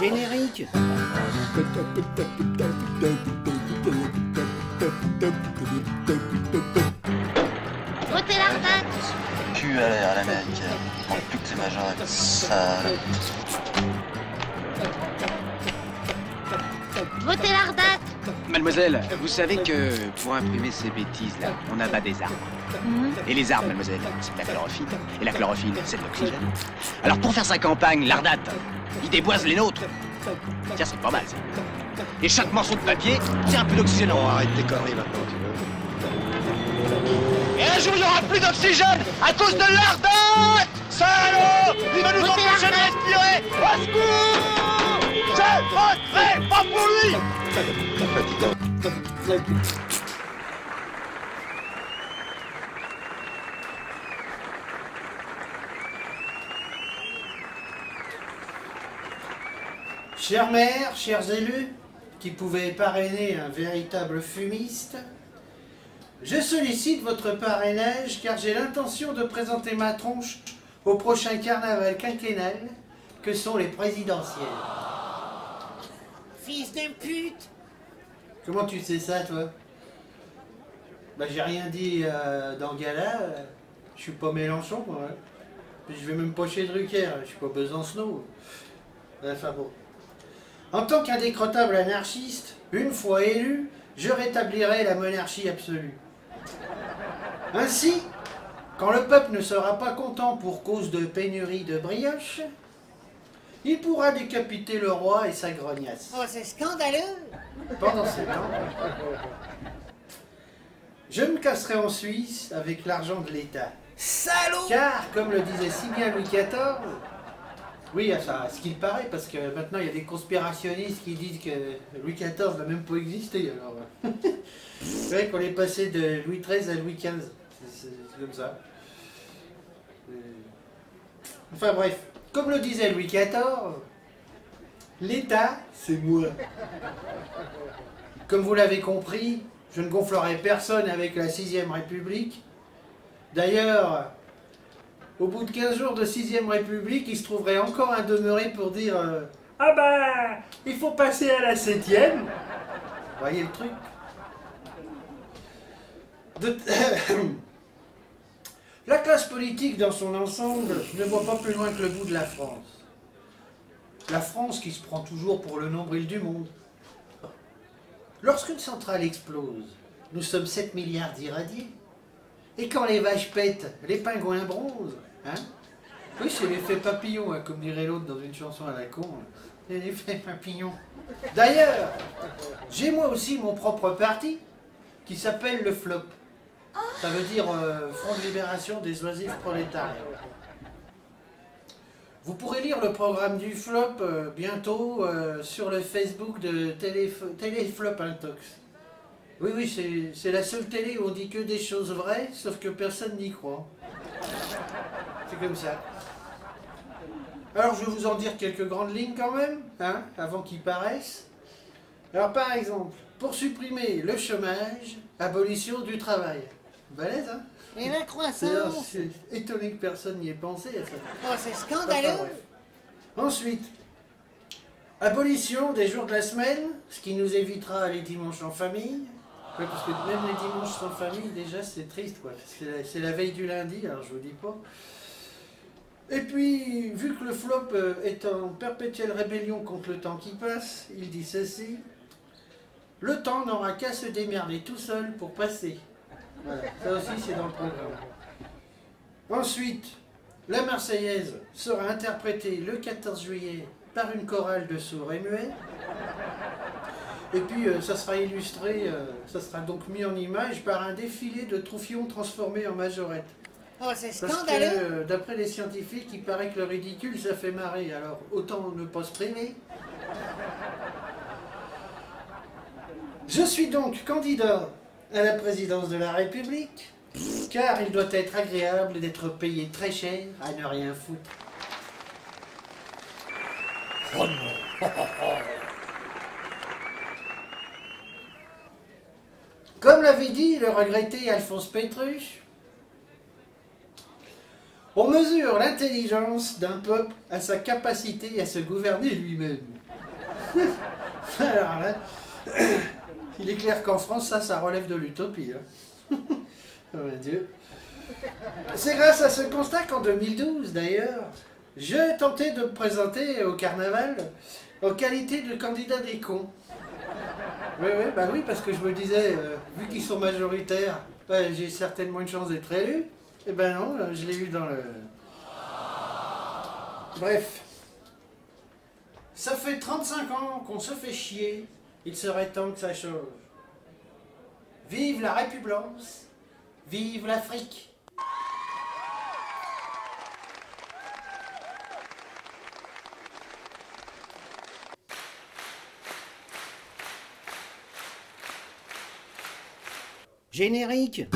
Générique. Votez l'Ardac. Cul à l'air à l'américaine. Manque plus que tes majors avec ça. Votez l'Ardac. Mademoiselle, vous savez que pour imprimer ces bêtises-là, on abat des arbres. Et les arbres, mademoiselle, c'est de la chlorophylle. Et la chlorophylle, c'est de l'oxygène. Alors pour faire sa campagne, l'Ardate, il déboise les nôtres. Tiens, c'est pas mal, ça. Et chaque morceau de papier, c'est un peu d'oxygène. Oh, arrête tes conneries maintenant, tu veux. Et un jour, il n'y aura plus d'oxygène à cause de l'Ardate. Salaud! Il va nous empêcher de respirer. Au secours! Je voterai pas pour lui! Chère mère, chers élus, qui pouvaient parrainer un véritable fumiste, je sollicite votre parrainage car j'ai l'intention de présenter ma tronche au prochain carnaval quinquennal que sont les présidentielles. Fils de pute! Comment tu sais ça, toi? Bah, j'ai rien dit dans le gala, je suis pas Mélenchon, moi. Hein. Puis je vais même pas chez Drucker, je suis pas Besancenot. Enfin bon. En tant qu'indécrottable anarchiste, une fois élu, je rétablirai la monarchie absolue. Ainsi, quand le peuple ne sera pas content pour cause de pénurie de brioche, il pourra décapiter le roi et sa grognasse. Oh, c'est scandaleux! Pendant ce temps, je me casserai en Suisse avec l'argent de l'État. Salaud! Car, comme le disait si bien Louis XIV, oui, enfin, ce qu'il paraît, parce que maintenant il y a des conspirationnistes qui disent que Louis XIV n'a même pas existé, alors. C'est vrai qu'on est passé de Louis XIII à Louis XV. C'est comme ça. Enfin bref, comme le disait Louis XIV, l'État, c'est moi. Comme vous l'avez compris, je ne gonflerai personne avec la 6ème République. D'ailleurs, au bout de 15 jours de 6ème République, il se trouverait encore un demeuré pour dire ah bah, il faut passer à la 7ème. Voyez le truc? La classe politique dans son ensemble ne voit pas plus loin que le bout de la France. La France qui se prend toujours pour le nombril du monde. Lorsqu'une centrale explose, nous sommes 7 milliards d'irradiés. Et quand les vaches pètent, les pingouins bronzent. Hein? Oui, c'est l'effet papillon, hein, comme dirait l'autre dans une chanson à la con. C'est l'effet papillon. D'ailleurs, j'ai moi aussi mon propre parti qui s'appelle le FLOP. Ça veut dire Front de Libération des Oisifs Prolétariats. Vous pourrez lire le programme du FLOP bientôt sur le Facebook de Téléflop Intox. Oui, oui, c'est la seule télé où on dit que des choses vraies, sauf que personne n'y croit. C'est comme ça. Alors, je vais vous en dire quelques grandes lignes quand même, hein, avant qu'ils paraissent. Alors, par exemple, pour supprimer le chômage, abolition du travail. Balèze, hein? Et la croissance! C'est étonné que personne n'y ait pensé à ça. Oh, c'est scandaleux! Enfin, bref. Ensuite, abolition des jours de la semaine, ce qui nous évitera les dimanches en famille. Ouais, parce que même les dimanches sans famille, déjà, c'est triste, quoi. C'est la veille du lundi, alors je vous dis pas. Et puis, vu que le FLOP est en perpétuelle rébellion contre le temps qui passe, il dit ceci: le temps n'aura qu'à se démerder tout seul pour passer. Voilà, ça aussi c'est dans le programme. Ensuite, la Marseillaise sera interprétée le 14 juillet par une chorale de sourds et muets. Et puis ça sera illustré, ça sera donc mis en image par un défilé de troufions transformés en majorettes. Oh, c'est Parce scandaleux! que d'après les scientifiques, il paraît que le ridicule ça fait marrer, alors autant ne pas se priver. Je suis donc candidat à la présidence de la République, car il doit être agréable d'être payé très cher à ne rien foutre. Oh non. Comme l'avait dit le regretté Alphonse Pétruche, on mesure l'intelligence d'un peuple à sa capacité à se gouverner lui-même. Alors là, il est clair qu'en France, ça relève de l'utopie. Hein. Oh mon Dieu. C'est grâce à ce constat qu'en 2012, d'ailleurs, je tentais de me présenter au carnaval en qualité de candidat des cons. Oui, bah oui, parce que je me disais, vu qu'ils sont majoritaires, bah, j'ai certainement une chance d'être élu. Et ben non, je l'ai eu dans le... Bref. Ça fait 35 ans qu'on se fait chier. Il serait temps que ça change. Vive la République! Vive l'Afrique! Générique.